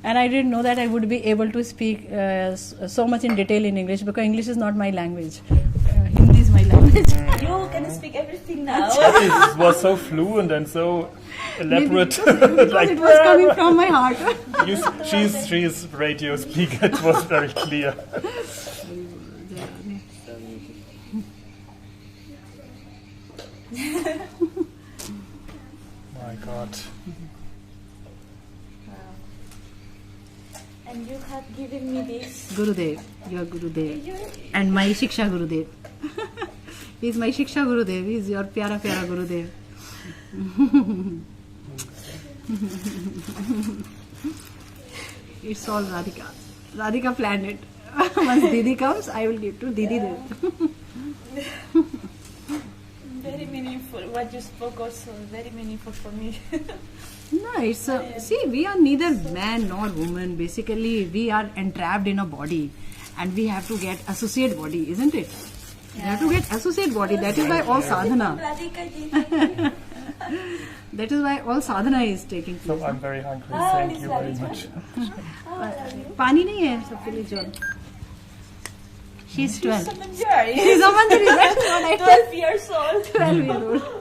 and I didn't know that I would be able to speak so much in detail in English, because English is not my language. Hindi is my language. You can speak everything now. It was so fluent and so elaborate. Because like, it was coming from my heart. she's radio speaker. It was very clear. My God. And you have given me this. Gurudev, your Gurudev, and my Shiksha Gurudev. He is my Shiksha Gurudev. He is your pyara Gurudev. It's all Radhika. Radhika planned it. Once Didi comes, I will give to Didi there. Very meaningful. What you spoke also very meaningful for me. No, it's see, we are neither man nor woman. Basically, we are entrapped in a body, and we have to get associate body, isn't it? We have to get associate body. That is why all sadhana. Radhika ji, thank you. That is why all sadhana is taking place. So I'm very hungry. Thank you very much. पानी नहीं है सबके लिए जल. She's 12. Someone Jerry. She's a Manjari. That's what I 12 years old. 12-year-old.